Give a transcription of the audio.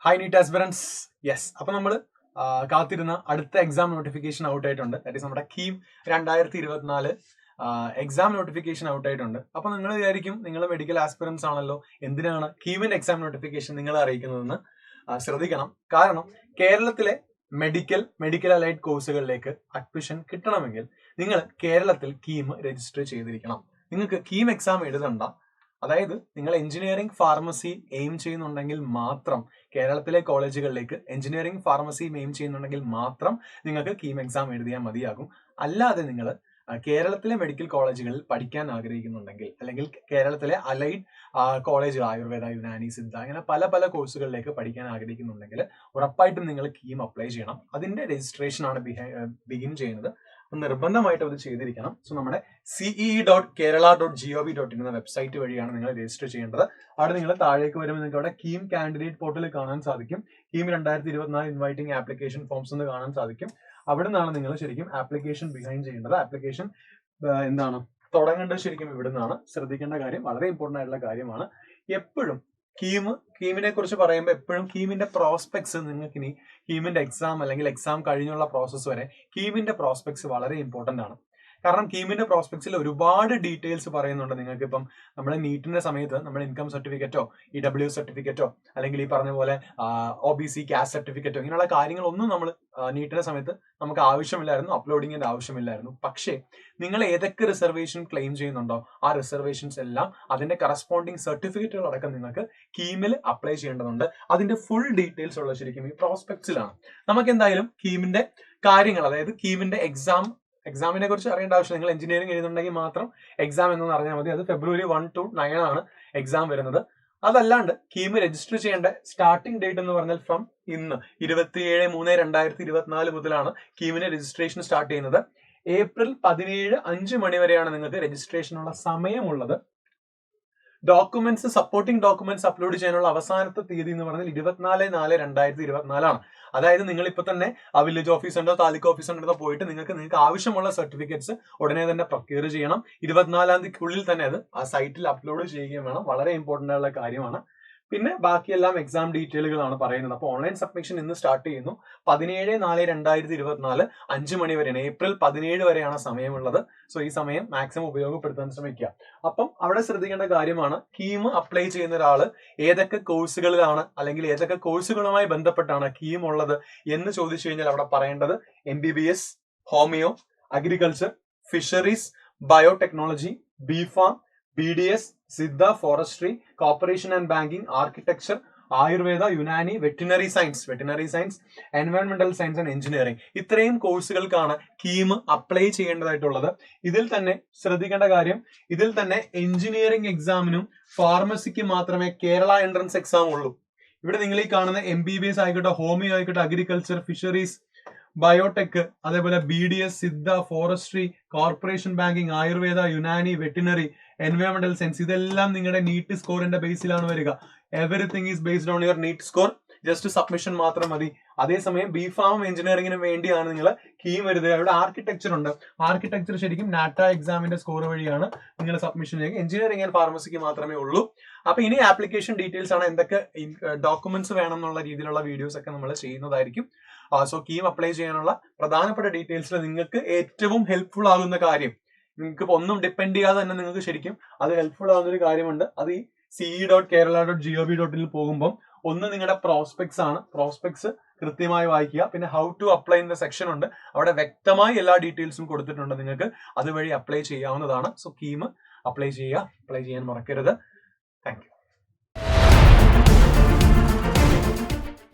Hi NEET aspirants. Yes, അപ്പൊ നമ്മൾ കാത്തിരുന്ന അടുത്ത എക്സാം നോട്ടിഫിക്കേഷൻ ഔട്ട് ആയിട്ടുണ്ട്. ദാറ്റ് ഈസ് നമ്മുടെ കീം 2024 എക്സാം നോട്ടിഫിക്കേഷൻ ഔട്ട് ആയിട്ടുണ്ട്. അപ്പൊ നിങ്ങൾ വിചാരിക്കും നിങ്ങൾ മെഡിക്കൽ ആസ്പിറൻസ് ആണല്ലോ, എന്തിനാണ് കീമിന്റെ എക്സാം നോട്ടിഫിക്കേഷൻ നിങ്ങളെ അറിയിക്കുന്നതെന്ന്. ശ്രദ്ധിക്കണം. കാരണം കേരളത്തിലെ മെഡിക്കൽ അലൈഡ് കോഴ്സുകളിലേക്ക് അഡ്മിഷൻ കിട്ടണമെങ്കിൽ നിങ്ങൾ കേരളത്തിൽ കീം രജിസ്റ്റർ ചെയ്തിരിക്കണം. നിങ്ങൾക്ക് കീം എക്സാം എഴുതണ്ട. അതായത് നിങ്ങൾ എഞ്ചിനീയറിംഗ് ഫാർമസി എയിം ചെയ്യുന്നുണ്ടെങ്കിൽ മാത്രം കേരളത്തിലെ കോളേജുകളിലേക്ക് എഞ്ചിനീയറിംഗ് ഫാർമസി എയിം ചെയ്യുന്നുണ്ടെങ്കിൽ മാത്രം നിങ്ങൾക്ക് കീം എക്സാം എഴുതിയാൽ മതിയാകും. അല്ലാതെ നിങ്ങൾ കേരളത്തിലെ മെഡിക്കൽ കോളേജുകളിൽ പഠിക്കാൻ ആഗ്രഹിക്കുന്നുണ്ടെങ്കിൽ, അല്ലെങ്കിൽ കേരളത്തിലെ അലൈഡ് കോളേജുകൾ ആയുർവേദ, യുനാനി, സിദ്ധ, അങ്ങനെ പല കോഴ്സുകളിലേക്ക് പഠിക്കാൻ ആഗ്രഹിക്കുന്നുണ്ടെങ്കിൽ ഉറപ്പായിട്ടും നിങ്ങൾ കീം അപ്ലൈ ചെയ്യണം. അതിന്റെ രജിസ്ട്രേഷൻ ആണ് ബിഗിൻ ചെയ്യുന്നത്. നിർബന്ധമായിട്ട് അത് ചെയ്തിരിക്കണം. സോ നമ്മുടെ cee.kerala.gov.in എന്ന വെബ്സൈറ്റ് വഴിയാണ് നിങ്ങൾ രജിസ്റ്റർ ചെയ്യേണ്ടത്. അവിടെ നിങ്ങൾ താഴേക്ക് വരുമ്പോൾ നിങ്ങൾക്ക് അവിടെ കീം കാൻഡിഡേറ്റ് പോർട്ടൽ കാണാൻ സാധിക്കും. കീം 2024 ഇൻവൈറ്റിംഗ് ആപ്ലിക്കേഷൻ ഫോംസ് എന്ന് കാണാൻ സാധിക്കും. അവിടെ നിന്നാണ് നിങ്ങൾ ശരിക്കും ആപ്ലിക്കേഷൻ ബിഗൈൻ ചെയ്യേണ്ടത്. ആപ്ലിക്കേഷൻ എന്താണ് തുടങ്ങേണ്ടത് ശരിക്കും ഇവിടെ നിന്നാണ്. ശ്രദ്ധിക്കേണ്ട കാര്യം, വളരെ ഇമ്പോർട്ടന്റ് ആയിട്ടുള്ള കാര്യമാണ്. എപ്പോഴും കീമിനെ കുറിച്ച് പറയുമ്പോൾ എപ്പോഴും കീമിന്റെ പ്രോസ്പെക്ട്സ്, നിങ്ങൾക്ക് ഇനി കീമിന്റെ എക്സാം അല്ലെങ്കിൽ എക്സാം കഴിഞ്ഞുള്ള പ്രോസസ്സ് വരെ കീമിന്റെ പ്രോസ്പെക്ട്സ് വളരെ ഇമ്പോർട്ടന്റ് ആണ്. കാരണം കീമിന്റെ പ്രോസ്പെക്ട്സിൽ ഒരുപാട് ഡീറ്റെയിൽസ് പറയുന്നുണ്ട്. നിങ്ങൾക്ക് ഇപ്പം നമ്മൾ നീറ്റിന്റെ സമയത്ത് നമ്മൾ ഇൻകം സർട്ടിഫിക്കറ്റോ EW സർട്ടിഫിക്കറ്റോ അല്ലെങ്കിൽ ഈ പറഞ്ഞ പോലെ OBC കാസ്റ്റ് സർട്ടിഫിക്കറ്റോ ഇങ്ങനെയുള്ള കാര്യങ്ങളൊന്നും നമ്മൾ നീറ്റിന്റെ സമയത്ത് നമുക്ക് ആവശ്യമില്ലായിരുന്നു, അപ്ലോഡിങ്ങിന്റെ ആവശ്യമില്ലായിരുന്നു. പക്ഷേ നിങ്ങൾ ഏതൊക്കെ റിസർവേഷൻ ക്ലെയിം ചെയ്യുന്നുണ്ടോ ആ റിസർവേഷൻസ് എല്ലാം അതിന്റെ കറസ്പോണ്ടിങ് സർട്ടിഫിക്കറ്റുകൾ അടക്കം നിങ്ങൾക്ക് കീമിൽ അപ്ലൈ ചെയ്യേണ്ടതുണ്ട്. അതിന്റെ ഫുൾ ഡീറ്റെയിൽസ് ഉള്ള ശരിക്കും ഈ പ്രോസ്പെക്ട്സിലാണ്. നമുക്ക് എന്തായാലും കീമിന്റെ കാര്യങ്ങൾ, അതായത് കീമിന്റെ എക്സാമിനെ കുറിച്ച് അറിയേണ്ട ആവശ്യം, നിങ്ങൾ എഞ്ചിനീയറിംഗ് എഴുതുന്നുണ്ടെങ്കിൽ മാത്രം എക്സാം എന്നൊന്ന് അറിഞ്ഞാൽ മതി. അത് February 1 to 9 ആണ് എക്സാം വരുന്നത്. അതല്ലാണ്ട് കീം രജിസ്റ്റർ ചെയ്യേണ്ട സ്റ്റാർട്ടിംഗ് ഡേറ്റ് എന്ന് പറഞ്ഞാൽ ഫ്രം ഇന്ന് 27/3/2024 മുതലാണ് കീമിന് രജിസ്ട്രേഷൻ സ്റ്റാർട്ട് ചെയ്യുന്നത്. April 17 5 മണി വരെയാണ് നിങ്ങൾക്ക് രജിസ്ട്രേഷനുള്ള സമയമുള്ളത്. ഡോക്യുമെന്റ്സ്, സപ്പോർട്ടിംഗ് ഡോക്യുമെന്റ്സ് അപ്ലോഡ് ചെയ്യാനുള്ള അവസാനത്തെ തീയതി എന്ന് പറഞ്ഞാൽ 24/4/2024 ആണ്. അതായത് നിങ്ങൾ ഇപ്പൊ തന്നെ ആ വില്ലേജ് ഓഫീസുണ്ടോ താലൂക്ക് ഓഫീസുണ്ടോ പോയിട്ട് നിങ്ങൾക്ക് ആവശ്യമുള്ള സർട്ടിഫിക്കറ്റ്സ് ഉടനെ തന്നെ പ്രൊക്യൂർ ചെയ്യണം. 24-ാം തീയതിക്കുള്ളിൽ തന്നെ അത് ആ സൈറ്റിൽ അപ്ലോഡ് ചെയ്യുകയും വേണം. വളരെ ഇമ്പോർട്ടന്റ് ആയിട്ടുള്ള കാര്യമാണ്. പിന്നെ ബാക്കിയെല്ലാം എക്സാം ഡീറ്റെയിലുകളാണ് പറയുന്നത്. അപ്പോൾ ഓൺലൈൻ സബ്മിഷൻ ഇന്ന് സ്റ്റാർട്ട് ചെയ്യുന്നു. 17/4/2024 5 മണി വരെയാണ്. April 17 വരെയാണ് സമയമുള്ളത്. സോ ഈ സമയം മാക്സിമം ഉപയോഗപ്പെടുത്താൻ ശ്രമിക്കുക. അപ്പം അവിടെ ശ്രദ്ധിക്കേണ്ട കാര്യമാണ്, കീം അപ്ലൈ ചെയ്യുന്ന ഒരാള് ഏതൊക്കെ കോഴ്സുകളിലാണ് അല്ലെങ്കിൽ ഏതൊക്കെ കോഴ്സുകളുമായി ബന്ധപ്പെട്ടാണ് കീം ഉള്ളത് എന്ന് ചോദിച്ചു കഴിഞ്ഞാൽ അവിടെ പറയേണ്ടത് MBBS, homeo, agriculture, fisheries, biotechnology, B Pharm, BDS, Siddha, forestry, corporation and banking, architecture, Ayurveda, Unani, veterinary science, എൻവയോൺമെന്റൽ സയൻസ് ആൻഡ് എഞ്ചിനീയറിംഗ്, ഇത്രയും കോഴ്സുകൾക്കാണ് കീം അപ്ലൈ ചെയ്യേണ്ടതായിട്ടുള്ളത്. ഇതിൽ തന്നെ ശ്രദ്ധിക്കേണ്ട കാര്യം, ഇതിൽ തന്നെ എഞ്ചിനീയറിംഗ് എക്സാമിനും ഫാർമസിക്ക് മാത്രമേ കേരള എൻട്രൻസ് എക്സാം ഉള്ളൂ. ഇവിടെ നിങ്ങൾ ഈ കാണുന്ന MBBS ആയിക്കോട്ടെ, ഹോമിയോ ആയിക്കോട്ടെ, അഗ്രികൾച്ചർ, ഫിഷറീസ്, ബയോടെക്, അതേപോലെ BDS, Siddha, forestry, corporation banking, Ayurveda, Unani, veterinary, എൻവയോൺമെന്റൽ സയൻസ്, ഇതെല്ലാം നിങ്ങളുടെ നീറ്റ് സ്കോറിന്റെ ബേസിലാണ് വരിക. Everything is based on your NEET score. Just submission മാത്രം മതി. അതേസമയം ബിഫാം എഞ്ചിനീയറിംഗിന് വേണ്ടിയാണ് നിങ്ങൾ കീം എഴുതുക. ഇവിടെ ആർക്കിടെക്ചർ ഉണ്ട്. ആർക്കിടെക്ചർ ശരിക്കും നാറ്റ എക്സാമിന്റെ സ്കോർ വഴിയാണ് നിങ്ങൾ സബ്മിഷൻ ചെയ്യുക. എഞ്ചിനീയറിംഗ് ആൻഡ് ഫാർമസിക്ക് മാത്രമേ ഉള്ളൂ. അപ്പൊ ഇനി ആപ്ലിക്കേഷൻ ഡീറ്റെയിൽസ് ആണ്, എന്തൊക്കെ ഡോക്യുമെന്റ്സ് വേണം എന്നുള്ള രീതിയിലുള്ള വീഡിയോസ് ഒക്കെ നമ്മൾ ചെയ്യുന്നതായിരിക്കും. സോ കീം അപ്ലൈ ചെയ്യാനുള്ള പ്രധാനപ്പെട്ട ഡീറ്റെയിൽസിൽ നിങ്ങൾക്ക് ഏറ്റവും ഹെൽപ്ഫുൾ ആകുന്ന കാര്യം, നിങ്ങൾക്ക് ഇപ്പൊ ഒന്നും ഡിപ്പെൻഡ് ചെയ്യാതെ തന്നെ നിങ്ങൾക്ക് ശരിക്കും അത് ഹെൽപ്ഫുൾ ആകുന്ന ഒരു കാര്യമുണ്ട്. അത് ഈ cee.kerala.gov.in പോകുമ്പോൾ ഒന്ന് നിങ്ങളുടെ പ്രോസ്പെക്ട്സ് ആണ്. പ്രോസ്പെക്ട്സ് കൃത്യമായി വായിക്കുക. പിന്നെ ഹൗ ടു അപ്ലൈ എന്ന സെക്ഷൻ ഉണ്ട്. അവിടെ വ്യക്തമായി എല്ലാ ഡീറ്റെയിൽസും കൊടുത്തിട്ടുണ്ട്. നിങ്ങൾക്ക് അതുവഴി അപ്ലൈ ചെയ്യാവുന്നതാണ്. സോ കീം അപ്ലൈ ചെയ്യാൻ മറക്കരുത്.